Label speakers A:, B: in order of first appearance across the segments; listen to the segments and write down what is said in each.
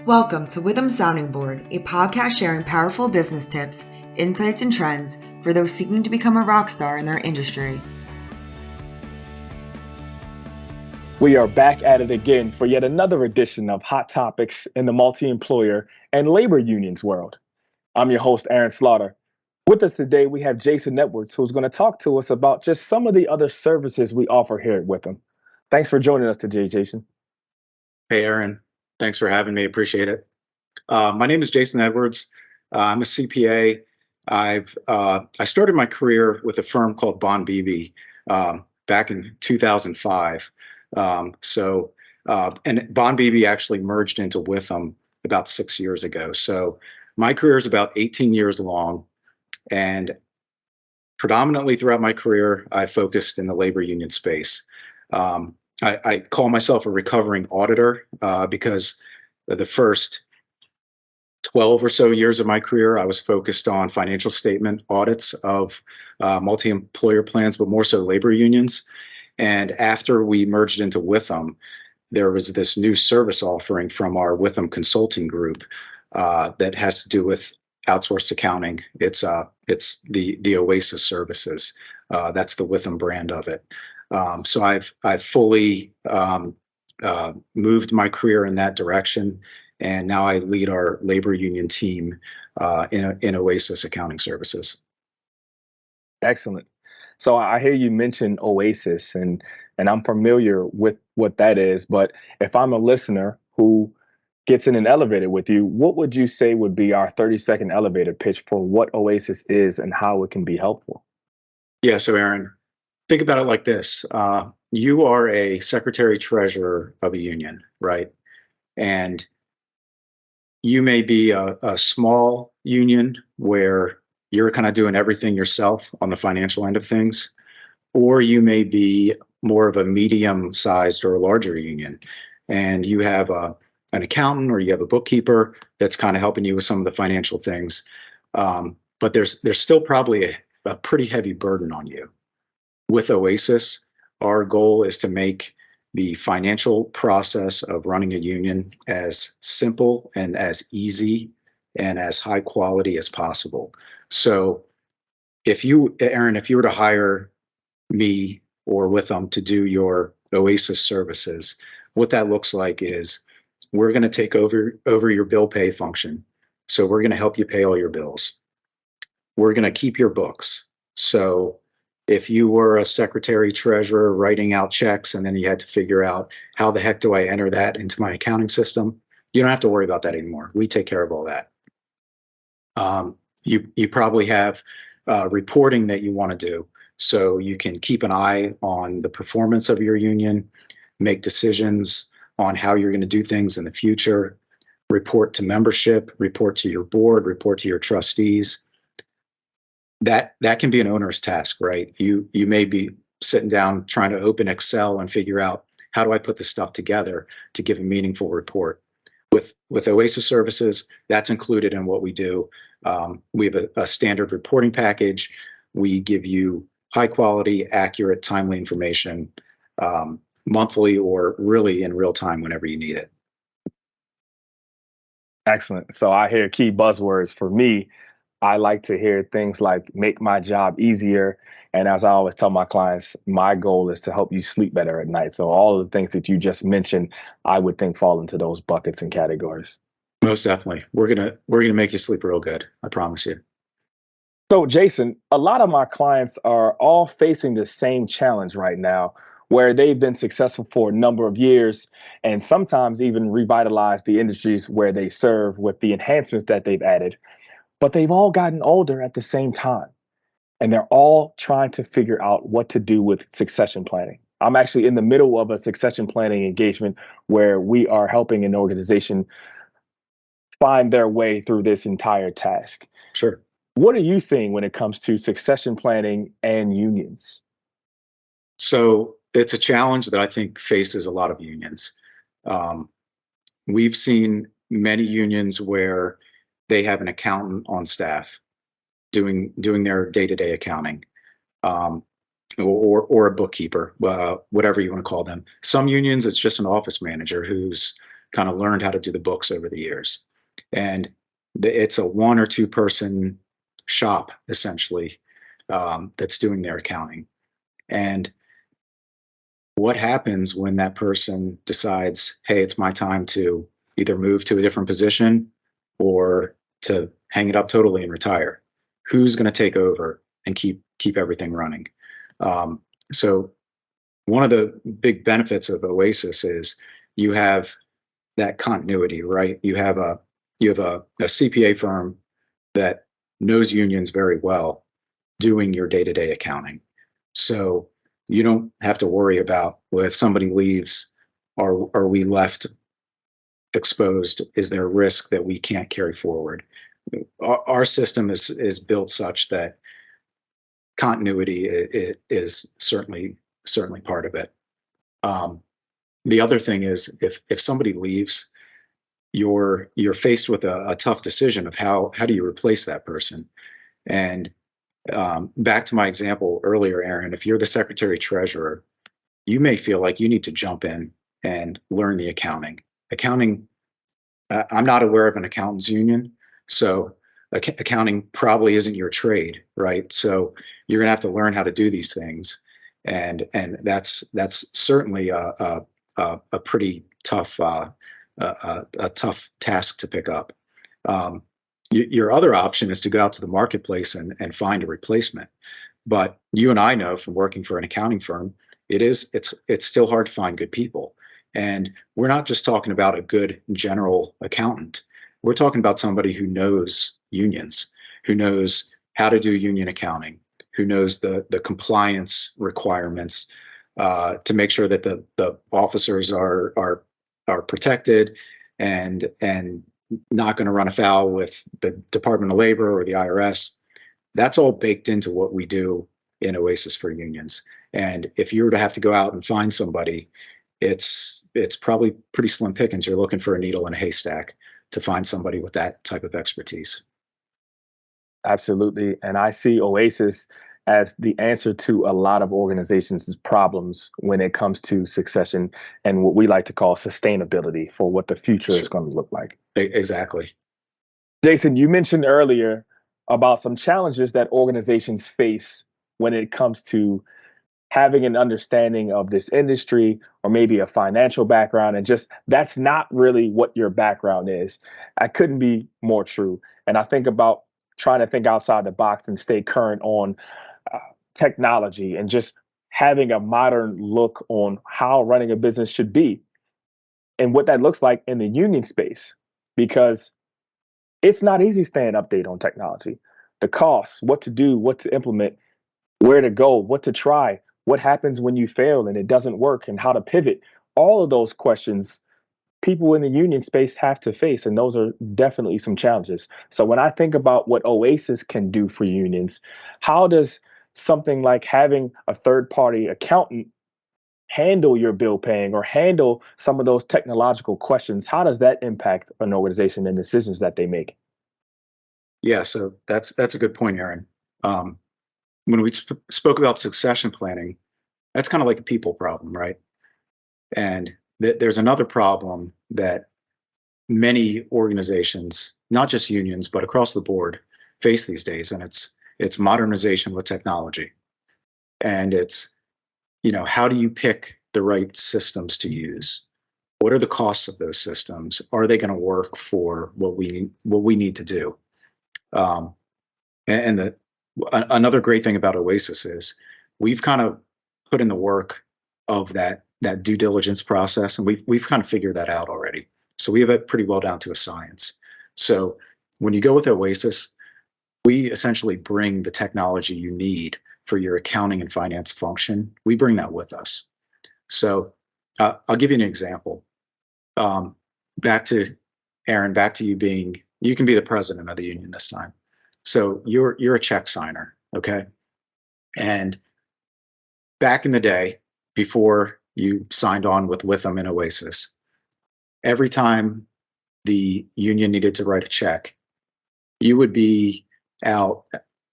A: Welcome to Witham Sounding Board, a podcast sharing powerful business tips, insights, and trends for those seeking to become a rock star in their industry.
B: We are back at it again for yet another edition of Hot Topics in the multi-employer and labor unions world. I'm your host, Aaron Slaughter. With us today, we have Jason Edwards, who's going to talk to us about just some of the other services we offer here at Witham. Thanks for joining us today, Jason.
C: Hey, Aaron. Thanks for having me. Appreciate it. My name is Jason Edwards. I'm a CPA. I started my career with a firm called Bond Beebe back in 2005. And Bond Beebe actually merged into Witham about 6 years ago. So my career is about 18 years long, and predominantly throughout my career, I focused in the labor union space. I call myself a recovering auditor because the first 12 or so years of my career, I was focused on financial statement audits of multi-employer plans, but more so labor unions. And after we merged into Witham, there was this new service offering from our Witham Consulting Group that has to do with outsourced accounting. It's the Oasis services. That's the Witham brand of it. So I've fully moved my career in that direction, and now I lead our labor union team in Oasis Accounting Services.
B: Excellent. So I hear you mention Oasis, and I'm familiar with what that is. But if I'm a listener who gets in an elevator with you, what would you say would be our 30-second elevator pitch for what Oasis is and how it can be helpful?
C: Yeah, so Aaron, think about it like this. You are a secretary treasurer of a union, right? And you may be a small union where you're kind of doing everything yourself on the financial end of things, or you may be more of a medium-sized or a larger union, and you have an accountant or you have a bookkeeper that's kind of helping you with some of the financial things. But there's still probably a pretty heavy burden on you. With Oasis, our goal is to make the financial process of running a union as simple and as easy and as high quality as possible. So Aaron, if you were to hire me or Witham to do your Oasis services, what that looks like is we're going to take over your bill pay function. So we're going to help you pay all your bills. We're going to keep your books. So if you were a secretary treasurer writing out checks and then you had to figure out how the heck do I enter that into my accounting system, you don't have to worry about that anymore. We take care of all that. You probably have reporting that you want to do, so you can keep an eye on the performance of your union, make decisions on how you're going to do things in the future, report to membership, report to your board, report to your trustees. That can be an onerous task, right? You may be sitting down trying to open Excel and figure out how do I put this stuff together to give a meaningful report. With Oasis services, that's included in what we do. We have a standard reporting package. We give you high quality, accurate, timely information monthly or really in real time whenever you need it.
B: Excellent. So I hear key buzzwords for me. I like to hear things like make my job easier. And as I always tell my clients, my goal is to help you sleep better at night. So all of the things that you just mentioned, I would think fall into those buckets and categories.
C: Most definitely. We're gonna make you sleep real good. I promise you.
B: So Jason, a lot of my clients are all facing the same challenge right now, where they've been successful for a number of years and sometimes even revitalized the industries where they serve with the enhancements that they've added. But they've all gotten older at the same time, and they're all trying to figure out what to do with succession planning. I'm actually in the middle of a succession planning engagement where we are helping an organization find their way through this entire task.
C: Sure.
B: What are you seeing when it comes to succession planning and unions?
C: So it's a challenge that I think faces a lot of unions. We've seen many unions where they have an accountant on staff doing their day-to-day accounting, or a bookkeeper, whatever you want to call them. Some unions, it's just an office manager who's kind of learned how to do the books over the years. And it's a 1 or 2 person shop, essentially, that's doing their accounting. And what happens when that person decides, hey, it's my time to either move to a different position or to hang it up totally and retire? Who's going to take over and keep everything running? So one of the big benefits of Oasis is you have that continuity, right? You have a CPA firm that knows unions very well doing your day-to-day accounting. So you don't have to worry about, well, if somebody leaves, are we left exposed? Is there a risk that we can't carry forward? Our system is built such that continuity is certainly part of it. The other thing is, if somebody leaves, you're faced with a tough decision of how do you replace that person. And back to my example earlier, Aaron, if you're the secretary treasurer, you may feel like you need to jump in and learn the accounting. I'm not aware of an accountants union, so accounting probably isn't your trade, right? So you're gonna have to learn how to do these things, and that's certainly a pretty tough a tough task to pick up. Your other option is to go out to the marketplace and find a replacement. But you and I know from working for an accounting firm, it's still hard to find good people. And we're not just talking about a good general accountant. We're talking about somebody who knows unions, who knows how to do union accounting, who knows the compliance requirements to make sure that the officers are protected and not going to run afoul with the Department of Labor or the IRS. That's all baked into what we do in Oasis for Unions. And if you were to have to go out and find somebody, it's probably pretty slim pickings. You're looking for a needle in a haystack to find somebody with that type of expertise.
B: Absolutely. And I see Oasis as the answer to a lot of organizations' problems when it comes to succession and what we like to call sustainability for what the future is going to look like.
C: Exactly.
B: Jason, you mentioned earlier about some challenges that organizations face when it comes to having an understanding of this industry or maybe a financial background, and just that's not really what your background is. I couldn't be more true. And I think about trying to think outside the box and stay current on technology and just having a modern look on how running a business should be and what that looks like in the union space, because it's not easy staying updated on technology, the costs, what to do, what to implement, where to go, what to try, what happens when you fail and it doesn't work, and how to pivot. All of those questions people in the union space have to face, and those are definitely some challenges. So when I think about what Oasis can do for unions, how does something like having a third-party accountant handle your bill paying or handle some of those technological questions? How does that impact an organization and decisions that they make?
C: Yeah, so that's a good point, Aaron. When we spoke about succession planning, that's kind of like a people problem, right? And there's another problem that many organizations, not just unions, but across the board, face these days, and it's modernization with technology. And it's, how do you pick the right systems to use? What are the costs of those systems? Are they going to work for what we need to do? Another great thing about Oasis is we've kind of put in the work of that due diligence process, and we've kind of figured that out already. So we have it pretty well down to a science. So when you go with Oasis, we essentially bring the technology you need for your accounting and finance function. We bring that with us. So I'll give you an example. Back to Aaron, back to you can be the president of the union this time. So you're a check signer, okay? And back in the day, before you signed on with Witham and Oasis, every time the union needed to write a check, you would be out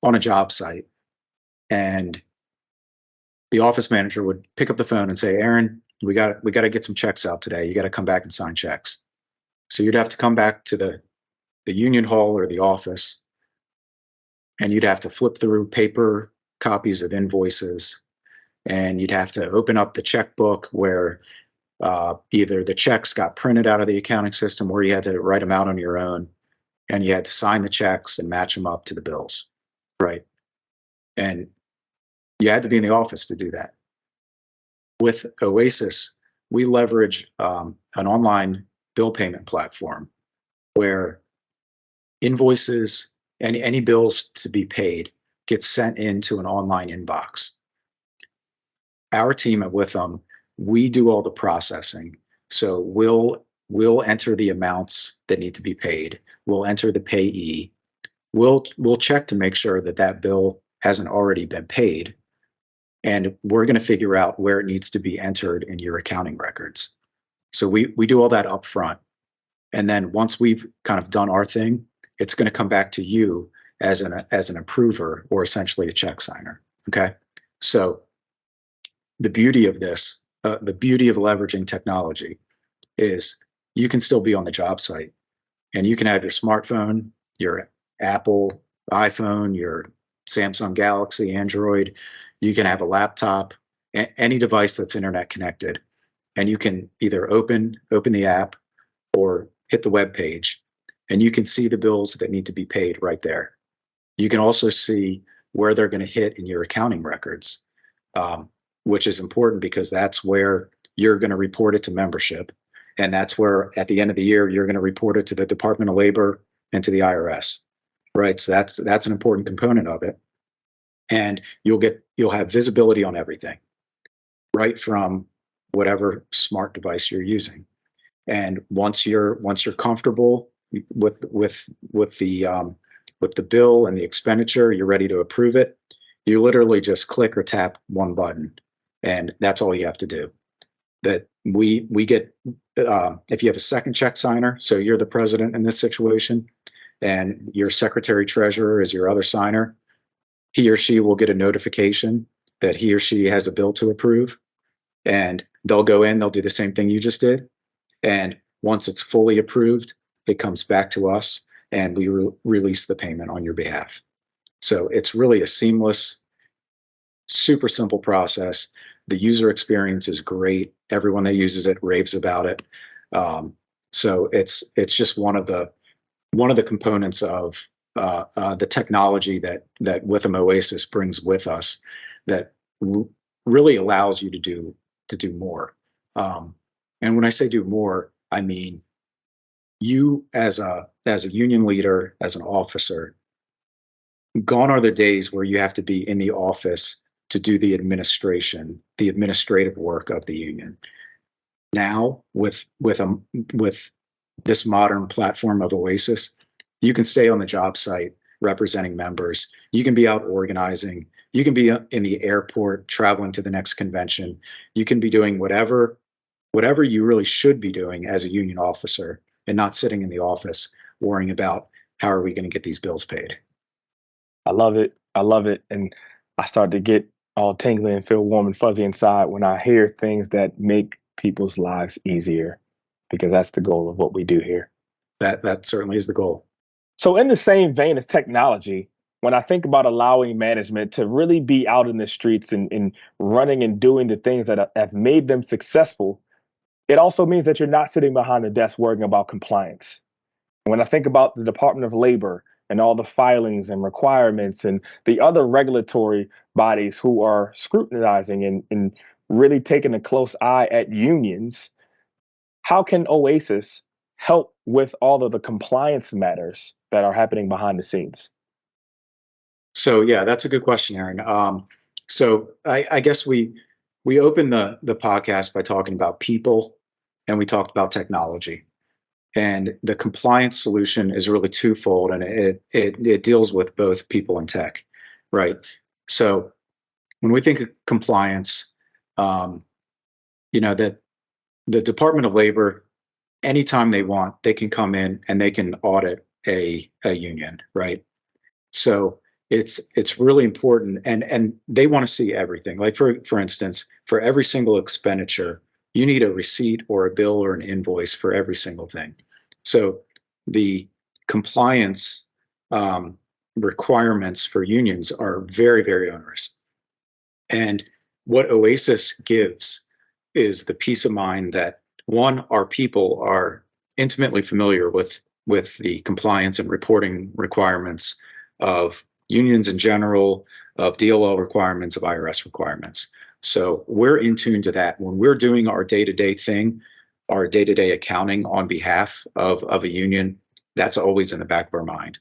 C: on a job site, and the office manager would pick up the phone and say, "Aaron, we got to get some checks out today. You got to come back and sign checks." So you'd have to come back to the union hall or the office, and you'd have to flip through paper copies of invoices, and you'd have to open up the checkbook where either the checks got printed out of the accounting system or you had to write them out on your own, and you had to sign the checks and match them up to the bills, right? And you had to be in the office to do that. With Oasis, we leverage an online bill payment platform where invoices and any bills to be paid get sent into an online inbox. Our team at Witham, we do all the processing. So we'll enter the amounts that need to be paid. We'll enter the payee. We'll check to make sure that that bill hasn't already been paid. And we're going to figure out where it needs to be entered in your accounting records. So we do all that up front. And then once we've kind of done our thing, it's going to come back to you as an approver, or essentially a check signer. Okay. So the beauty of this, the beauty of leveraging technology, is you can still be on the job site, and you can have your smartphone, your Apple iPhone, your Samsung Galaxy, Android. You can have a laptop, any device that's internet connected, and you can either open the app or hit the web page, and you can see the bills that need to be paid right there. You can also see where they're going to hit in your accounting records, which is important because that's where you're going to report it to membership. And that's where at the end of the year, you're going to report it to the Department of Labor and to the IRS, right? So that's an important component of it. And you'll have visibility on everything, right from whatever smart device you're using. And once you're comfortable with the bill and the expenditure, you're ready to approve it. You literally just click or tap one button, and that's all you have to do. That we get if you have a second check signer, so you're the president in this situation, and your secretary treasurer is your other signer, he or she will get a notification that he or she has a bill to approve, and they'll go in, they'll do the same thing you just did, and once it's fully approved, it comes back to us, and we release the payment on your behalf. So it's really a seamless, super simple process. The user experience is great. Everyone that uses it raves about it. So it's just one of the components of the technology that Witham Oasis brings with us that really allows you to do more. And when I say do more, I mean you as a union leader, as an officer. Gone are the days where you have to be in the office to do the administrative work of the union. Now, with this modern platform of Oasis, you can stay on the job site representing members. You can be out organizing. You can be in the airport traveling to the next convention. You can be doing whatever you really should be doing as a union officer, and not sitting in the office worrying about how are we going to get these bills paid.
B: I love it. I love it. And I start to get all tingly and feel warm and fuzzy inside when I hear things that make people's lives easier, because that's the goal of what we do here.
C: That certainly is the goal.
B: So in the same vein as technology, when I think about allowing management to really be out in the streets and running and doing the things that have made them successful, it also means that you're not sitting behind the desk worrying about compliance. When I think about the Department of Labor and all the filings and requirements and the other regulatory bodies who are scrutinizing and really taking a close eye at unions, how can Oasis help with all of the compliance matters that are happening behind the scenes?
C: So yeah, that's a good question, Aaron. So I guess we opened the podcast by talking about people, and we talked about technology. And the compliance solution is really twofold, and it deals with both people and tech, right? So when we think of compliance, that the Department of Labor, anytime they want, they can come in and they can audit a union, right? So it's really important, and they want to see everything. Like for instance, for every single expenditure, you need a receipt or a bill or an invoice for every single thing. So the compliance requirements for unions are very, very onerous. And what Oasis gives is the peace of mind that, one, our people are intimately familiar with the compliance and reporting requirements of unions in general, of DOL requirements, of IRS requirements. So we're in tune to that. When we're doing our day-to-day thing, our day-to-day accounting on behalf of a union, that's always in the back of our mind.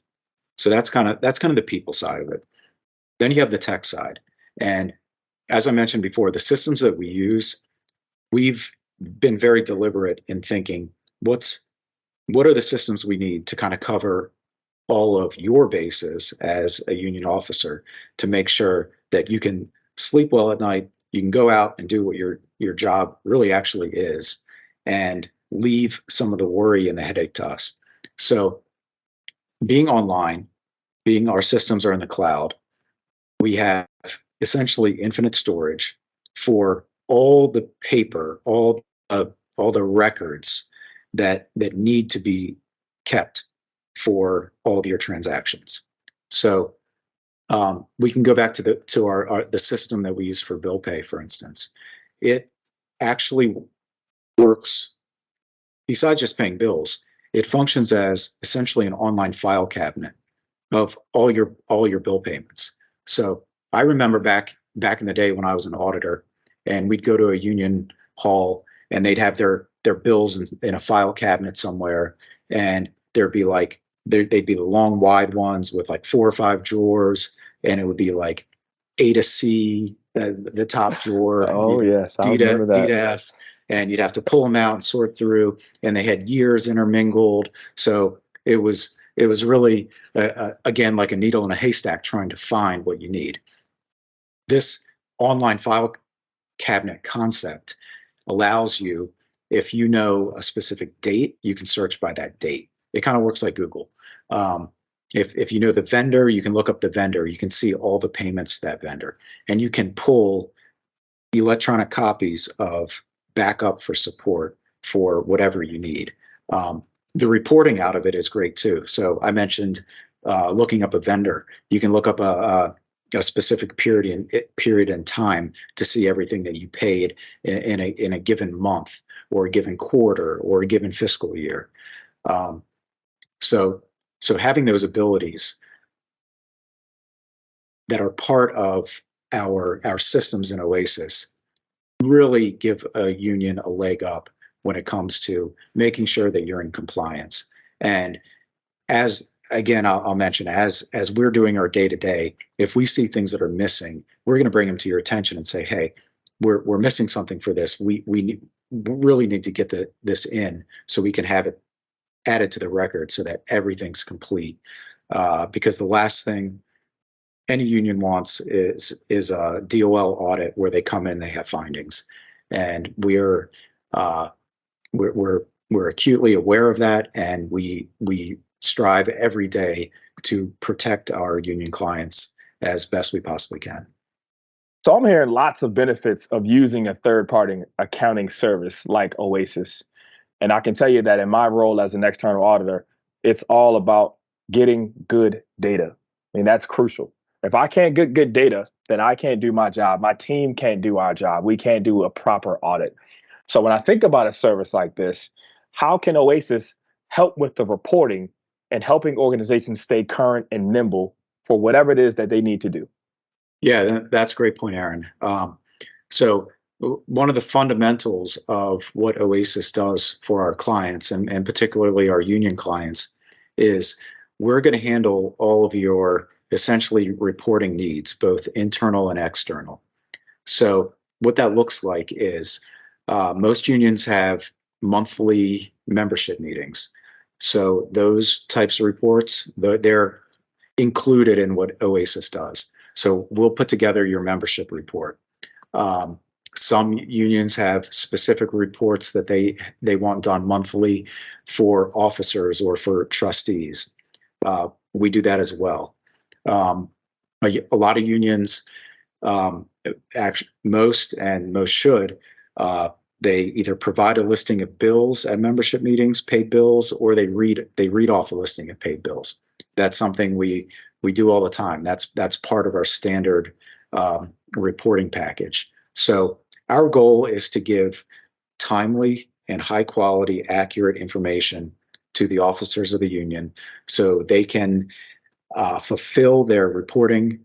C: So that's kind of the people side of it. Then you have the tech side. And as I mentioned before, the systems that we use, we've been very deliberate in thinking, what are the systems we need to kind of cover all of your bases as a union officer, to make sure that you can sleep well at night, you can go out and do what your job really actually is, and leave some of the worry and the headache to us. So being online, being our systems are in the cloud, we have essentially infinite storage for all the paper, all the records that need to be kept for all of your transactions. So we can go back to the system that we use for bill pay, for instance. It actually works, besides just paying bills, it functions as essentially an online file cabinet of all your bill payments. So I remember back in the day when I was an auditor, and we'd go to a union hall and they'd have their bills in a file cabinet somewhere, and they'd be the long wide ones with like 4 or 5 drawers, and it would be like A to C, the top drawer.
B: Oh yes, I remember that.
C: D to F, and you'd have to pull them out and sort through, and they had years intermingled. So it was really again like a needle in a haystack trying to find what you need. This online file cabinet concept allows you, if you know a specific date, you can search by that date. It kind of works like Google. If you know the vendor, you can look up the vendor. You can see all the payments to that vendor, and you can pull electronic copies of backup for support for whatever you need. The reporting out of it is great too. So I mentioned looking up a vendor. You can look up a specific period in time to see everything that you paid in a given month, or a given quarter, or a given fiscal year. So having those abilities that are part of our systems in Oasis really give a union a leg up when it comes to making sure that you're in compliance. And I'll mention, as we're doing our day-to-day, if we see things that are missing, we're going to bring them to your attention and say, hey, we're missing something for this. We really need to get this in so we can have it added to the record so that everything's complete. Because the last thing any union wants is a DOL audit where they come in, they have findings, and we're acutely aware of that, and we strive every day to protect our union clients as best we possibly can.
B: So I'm hearing lots of benefits of using a third-party accounting service like Oasis. And I can tell you that in my role as an external auditor, it's all about getting good data. I mean, that's crucial. If I can't get good data, then I can't do my job. My team can't do our job. We can't do a proper audit. So when I think about a service like this, how can Oasis help with the reporting and helping organizations stay current and nimble for whatever it is that they need to do?
C: Yeah, that's a great point, Aaron. So one of the fundamentals of what Oasis does for our clients, and particularly our union clients, is we're going to handle all of your essentially reporting needs, both internal and external. So what that looks like is most unions have monthly membership meetings. So those types of reports, they're included in what Oasis does. So we'll put together your membership report. Some unions have specific reports that they want done monthly for officers or for trustees. We do that as well. A lot of unions, actually most should, They either provide a listing of bills at membership meetings, paid bills, or they read off a listing of paid bills. That's something we do all the time. That's part of our standard reporting package. So our goal is to give timely and high quality, accurate information to the officers of the union so they can fulfill their reporting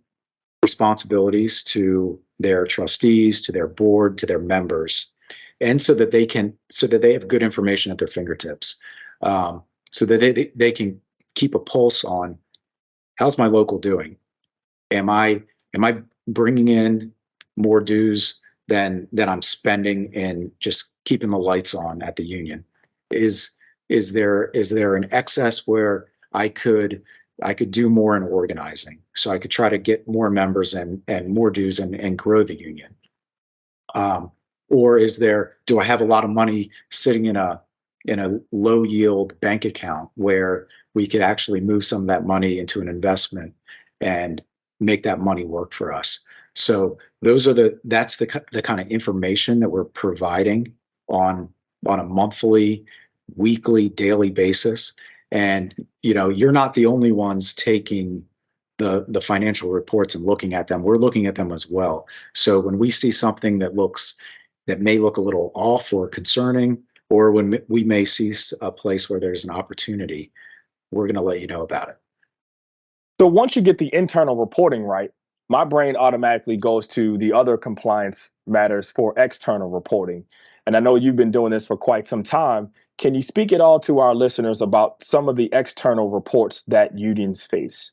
C: responsibilities to their trustees, to their board, to their members, and so that they have good information at their fingertips, so that they can keep a pulse on how's my local doing. Am I bringing in more dues than I'm spending in just keeping the lights on at the union? Is there an excess where I could do more in organizing, so I could try to get more members and more dues and grow the union? Or do I have a lot of money sitting in a low yield bank account where we could actually move some of that money into an investment and make that money work for us? So that's the kind of information that we're providing on a monthly, weekly, daily basis. And you're not the only ones taking the financial reports and looking at them. We're looking at them as well. So when we see something that may look a little off or concerning, or when we may see a place where there's an opportunity, we're going to let you know about it.
B: So once you get the internal reporting right, my brain automatically goes to the other compliance matters for external reporting. And I know you've been doing this for quite some time. Can you speak at all to our listeners about some of the external reports that unions face?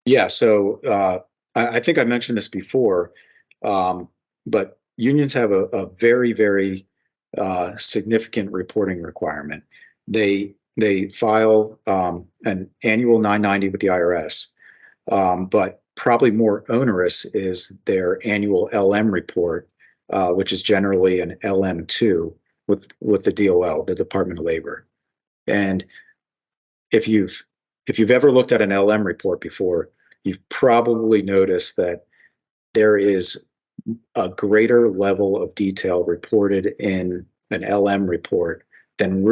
C: Yeah, so I think I mentioned this before, but unions have a very, very significant reporting requirement. They file an annual 990 with the IRS, but probably more onerous is their annual LM report, which is generally an LM2 with the DOL, the Department of Labor. And if you've ever looked at an LM report before, you've probably noticed that there is a greater level of detail reported in an LM report than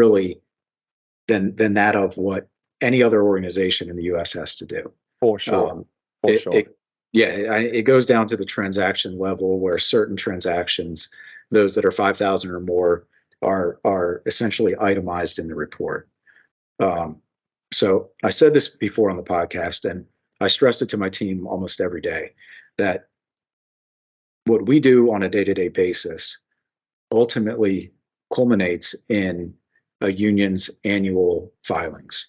C: that of what any other organization in the U.S. has to do.
B: For sure.
C: It goes down to the transaction level, where certain transactions, those that are 5,000 or more, are essentially itemized in the report. So I said this before on the podcast, and I stress it to my team almost every day, that what we do on a day-to-day basis ultimately culminates in a union's annual filings,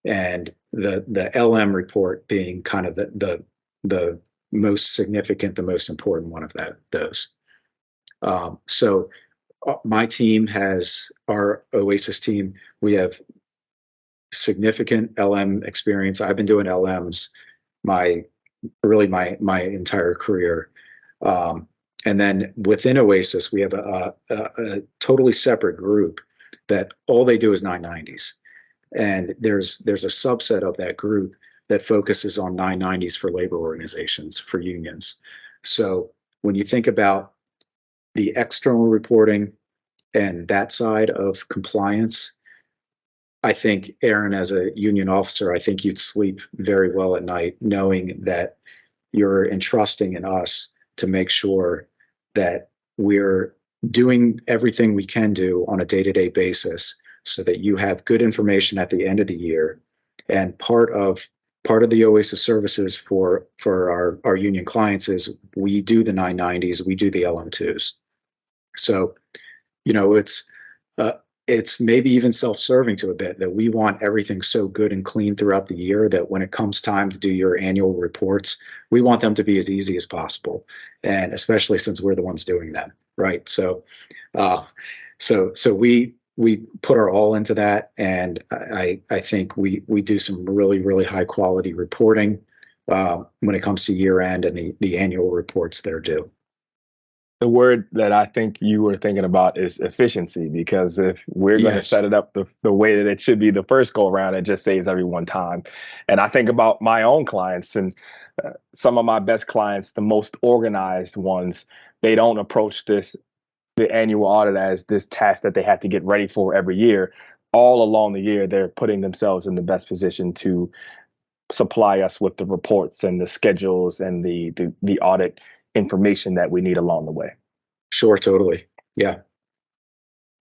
C: and the LM report being kind of the most significant, the most important one of those. So my team our OASIS team, we have significant LM experience. I've been doing LMs my entire career. And then within OASIS, we have a totally separate group that all they do is 990s. And there's a subset of that group that focuses on 990s for labor organizations, for unions. So when you think about the external reporting and that side of compliance, I think, Aaron, as a union officer, I think you'd sleep very well at night knowing that you're entrusting in us to make sure that we're doing everything we can do on a day-to-day basis so that you have good information at the end of the year. And part of the OASIS services for our union clients is we do the 990s, we do the LM2s. So, it's maybe even self-serving to a bit that we want everything so good and clean throughout the year that when it comes time to do your annual reports, we want them to be as easy as possible. And especially since we're the ones doing them, right? So we put our all into that. And I think we do some really, really high quality reporting when it comes to year end and the annual reports that are due.
B: The word that I think you were thinking about is efficiency, because if we're going to set it up the way that it should be the first go around, it just saves everyone time. And I think about my own clients, and some of my best clients, the most organized ones, they don't approach this the annual audit as this task that they have to get ready for every year, all along the year, they're putting themselves in the best position to supply us with the reports and the schedules and the audit information that we need along the way.
C: Sure, totally. Yeah.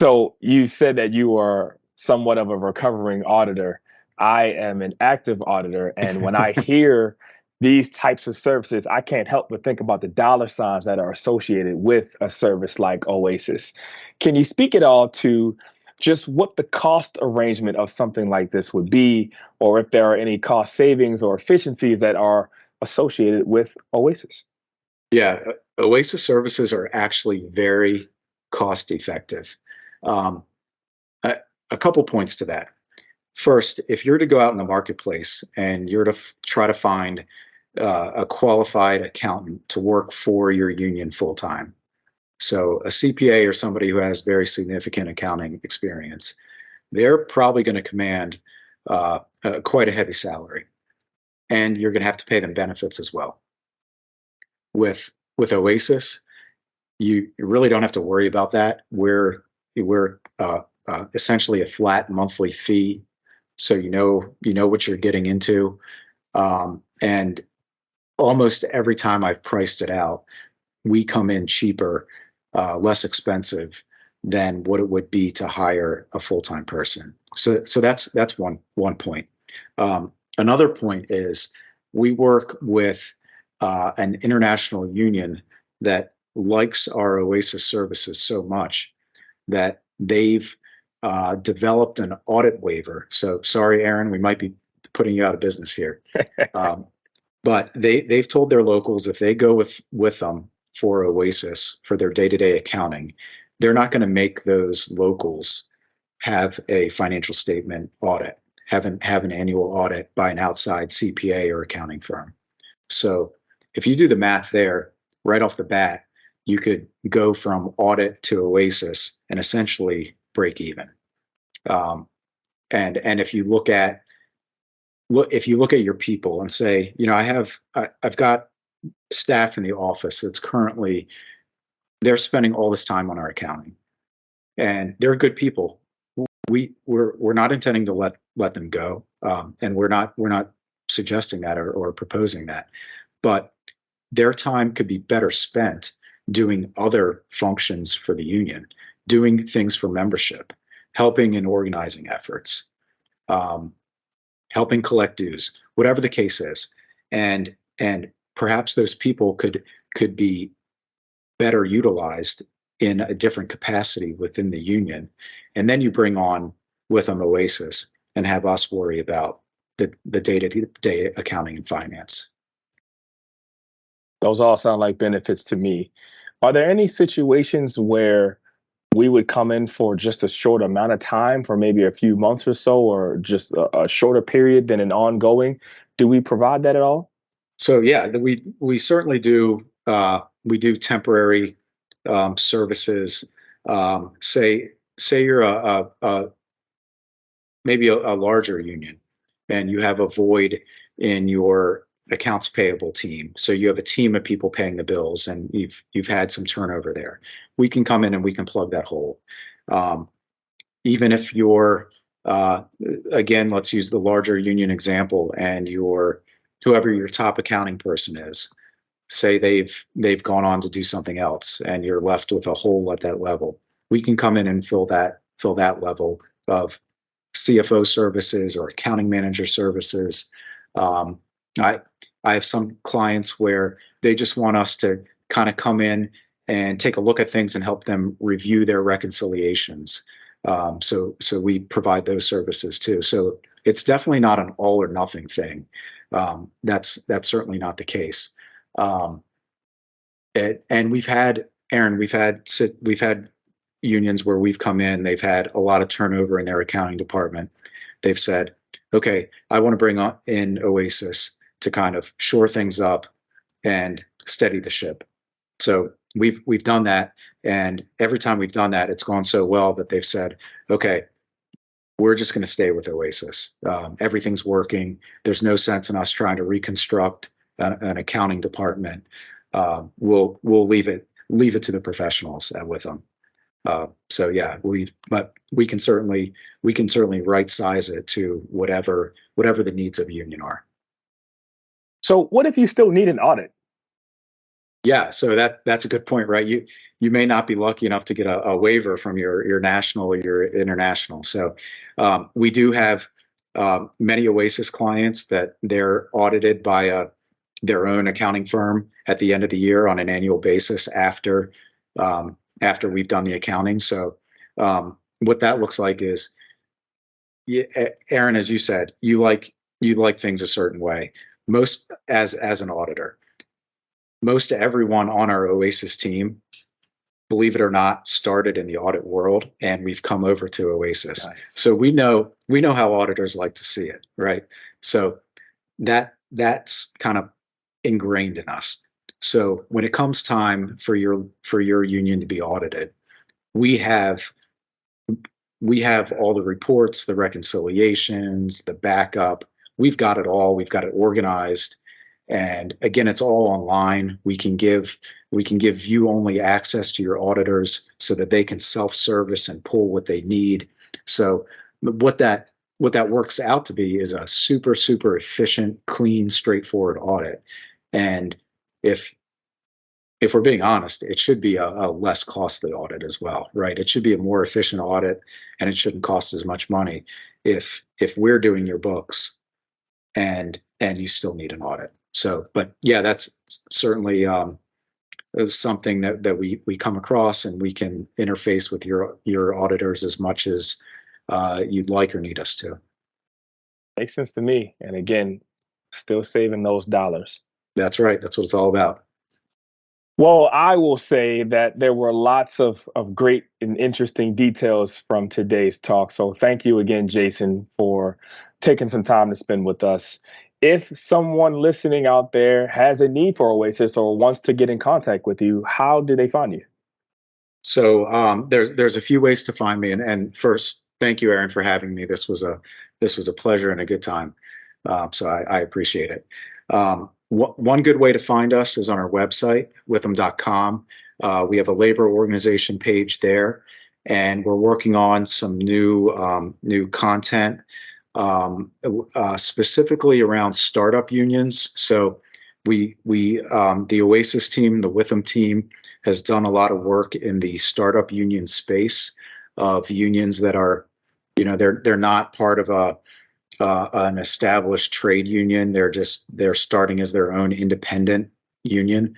B: So you said that you are somewhat of a recovering auditor. I am an active auditor. And when I hear these types of services, I can't help but think about the dollar signs that are associated with a service like Oasis. Can you speak at all to just what the cost arrangement of something like this would be, or if there are any cost savings or efficiencies that are associated with Oasis?
C: Yeah, Oasis services are actually very cost effective. Um, a couple points to that. First, if you're to go out in the marketplace and you're to try to find a qualified accountant to work for your union full time, so a CPA or somebody who has very significant accounting experience, they're probably going to command quite a heavy salary, and you're going to have to pay them benefits as well. With Oasis, you really don't have to worry about that. We're essentially a flat monthly fee, so you know what you're getting into, and almost every time I've priced it out, we come in cheaper, less expensive than what it would be to hire a full-time person. So that's one point. Another point is we work with an international union that likes our Oasis services so much that they've developed an audit waiver. So sorry, Aaron, we might be putting you out of business here. But they've told their locals if they go with them for Oasis for their day-to-day accounting, they're not going to make those locals have a financial statement audit, have an annual audit by an outside CPA or accounting firm. So if you do the math there, right off the bat, you could go from audit to Oasis and essentially break even. And if you look at your people and say, I've got staff in the office that's currently, they're spending all this time on our accounting, and they're good people. We're not intending to let them go, and we're not suggesting that or proposing that, but their time could be better spent doing other functions for the union, doing things for membership, helping in organizing efforts, helping collect dues, whatever the case is, and perhaps those people could be better utilized in a different capacity within the union, and then you bring on with them Oasis and have us worry about the day-to-day accounting and finance.
B: Those all sound like benefits to me. Are there any situations where we would come in for just a short amount of time, for maybe a few months or so, or just a shorter period than an ongoing? Do we provide that at all?
C: So yeah, we certainly do. We do temporary services. Say you're maybe a larger union, and you have a void in your accounts payable team. So you have a team of people paying the bills, and you've had some turnover there. We can come in and we can plug that hole. Even if you're again, let's use the larger union example, and whoever your top accounting person is, say they've gone on to do something else, and you're left with a hole at that level. We can come in and fill that level of CFO services or accounting manager services. I have some clients where they just want us to kind of come in and take a look at things and help them review their reconciliations. So we provide those services too. So it's definitely not an all or nothing thing. That's certainly not the case. And we've had unions where we've come in, they've had a lot of turnover in their accounting department. They've said, okay, I want to bring in Oasis to kind of shore things up and steady the ship. So we've done that, and every time we've done that, it's gone so well that they've said, okay, we're just going to stay with Oasis. Everything's working. There's no sense in us trying to reconstruct an accounting department. We'll leave it to the professionals with them. So yeah, but we can certainly right size it to whatever the needs of a union are.
B: So what if you still need an audit?
C: Yeah, so that's a good point, right? You may not be lucky enough to get a waiver from your national or your international. So we do have many Oasis clients that they're audited by their own accounting firm at the end of the year on an annual basis after we've done the accounting. So what that looks like is, Aaron, as you said, you like things a certain way. Most as an auditor, most everyone on our Oasis team, believe it or not, started in the audit world, and we've come over to Oasis.
B: Nice.
C: So we know how auditors like to see it, right? So that's kind of ingrained in us. So when it comes time for your union to be audited, we have all the reports, the reconciliations, the backup. We've got it all. We've got it organized. And again, it's all online. We can give you only access to your auditors so that they can self-service and pull what they need. So what that works out to be is a super, super efficient, clean, straightforward audit. And if we're being honest, it should be a less costly audit as well, right? It should be a more efficient audit, and it shouldn't cost as much money if we're doing your books and you still need an audit. So, but yeah, that's certainly something that we come across, and we can interface with your auditors as much as you'd like or need us to.
B: Makes sense to me. And again, still saving those dollars.
C: That's right. That's what it's all about.
B: Well, I will say that there were lots of great and interesting details from today's talk. So thank you again, Jason, for taking some time to spend with us. If someone listening out there has a need for Oasis or wants to get in contact with you, how do they find you?
C: So there's a few ways to find me. And first, thank you, Aaron, for having me. This was a pleasure and a good time. So I appreciate it. One good way to find us is on our website, witham.com. We have a labor organization page there, and we're working on some new content, specifically around startup unions. So the Oasis team, the Witham team, has done a lot of work in the startup union space of unions that are, they're not part of an established trade union. They're starting as their own independent union.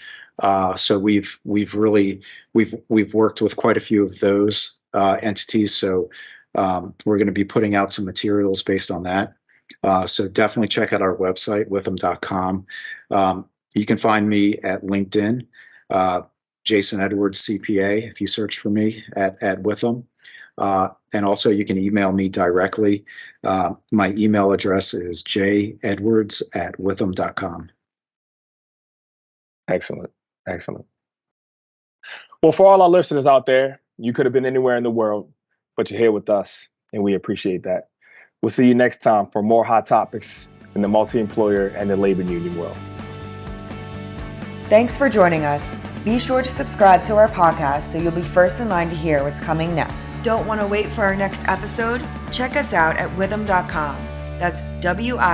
C: So we've worked with quite a few of those entities. So we're going to be putting out some materials based on that. So definitely check out our website, witham.com. You can find me at LinkedIn, Jason Edwards CPA, if you search for me at Witham. And also you can email me directly. My email address is jedwards@witham.com.
B: Excellent. Well, for all our listeners out there, you could have been anywhere in the world, but you're here with us, and we appreciate that. We'll see you next time for more hot topics in the multi-employer and the labor union world.
A: Thanks for joining us. Be sure to subscribe to our podcast so you'll be first in line to hear what's coming next. Don't want to wait for our next episode? Check us out at witham.com. That's WITHUM.com.